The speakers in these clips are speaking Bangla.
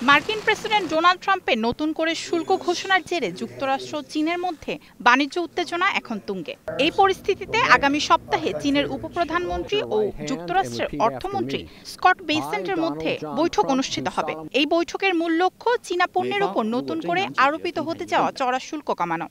মার্কিন প্রেসিডেন্ট ডোনাল্ড ট্রাম্পের নতুন করে শুল্ক ঘোষণার জেরে যুক্তরাষ্ট্র চীনের মধ্যে বাণিজ্য উত্তেজনা এখন তুঙ্গে। এই পরিস্থিতিতে আগামী সপ্তাহে চীনের উপপ্রধানমন্ত্রী ও যুক্তরাষ্ট্রের অর্থমন্ত্রী স্কট বেসেন্টের মধ্যে বৈঠক অনুষ্ঠিত হবে। এই বৈঠকের মূল লক্ষ্য চীনা পণ্যের উপর নতুন করে আরোপিত হতে যাওয়া চড়া শুল্ক কমানো।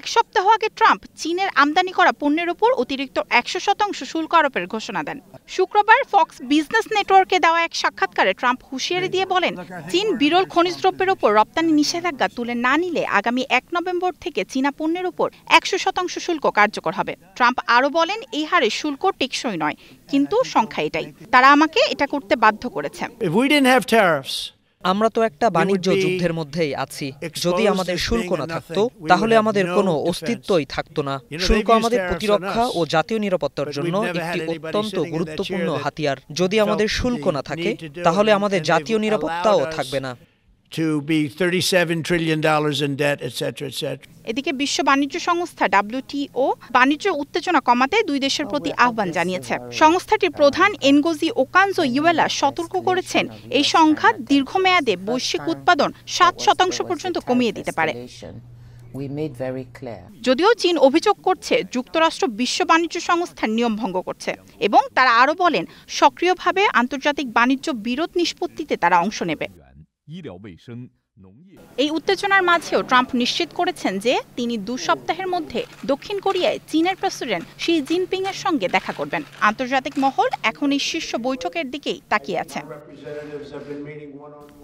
এক সপ্তাহ আগে ট্রাম্প চীনের আমদানি করা পণ্যের উপর অতিরিক্ত 100% শুল্ক আরোপের ঘোষণা দেন। শুক্রবার ফক্স বিজনেস নেটওয়ার্কে দেওয়া এক সাক্ষাৎকারে ট্রাম্প হুঁশিয়ারি দিয়ে বলেন, চীন বিরল খনিজ দ্রব্যের উপর রপ্তানি নিষেধাজ্ঞা তুলে না নিলে আগামী 1 নভেম্বর থেকে চীনা পণ্যের উপর 100% শুল্ক কার্যকর হবে। ট্রাম্প আরও বলেন, এই হারে শুল্ক টেকসই নয়, কিন্তু সংখ্যা এটাই। তারা আমাকে এটা করতে বাধ্য করেছে। আমরা তো একটা বাণিজ্য যুদ্ধের মধ্যেই আছি। যদি আমাদের শুল্ক না থাকতো তাহলে আমাদের কোনো অস্তিত্বই থাকতো না। শুল্ক আমাদের প্রতিরক্ষা ও জাতীয় নিরাপত্তার জন্য একটি অত্যন্ত গুরুত্বপূর্ণ হাতিয়ার। যদি আমাদের শুল্ক না থাকে তাহলে আমাদের জাতীয় নিরাপত্তাও থাকবে না। এদিকে বিশ্ব বাণিজ্য সংস্থা WTO বাণিজ্য উত্তেজনা কমাতে দুই দেশের প্রতি আহ্বান জানিয়েছে। সংস্থাটির প্রধান এনগোজি ওকানজো ইউয়েলা সতর্ক করেছেন, এই সংঘাত দীর্ঘমেয়াদে বৈশ্বিক উৎপাদন 7% পর্যন্ত কমিয়ে দিতে পারে। যদিও চীন অভিযোগ করছে যুক্তরাষ্ট্র বিশ্ব বাণিজ্য সংস্থার নিয়ম ভঙ্গ করছে এবং তারা আরও বলেন, সক্রিয়ভাবে আন্তর্জাতিক বাণিজ্য বিরোধ নিষ্পত্তিতে তারা অংশ নেবে। এই উত্তেজনার মাঝেও ট্রাম্প নিশ্চিত করেছেন যে তিনি 2 সপ্তাহের মধ্যে দক্ষিণ কোরিয়ায় চীনের প্রেসিডেন্ট শি জিনপিং এর সঙ্গে দেখা করবেন। আন্তর্জাতিক মহল এখন এই শীর্ষ বৈঠকের দিকেই তাকিয়ে আছে।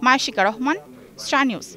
মায়াশিকা রহমান, স্টার নিউজ।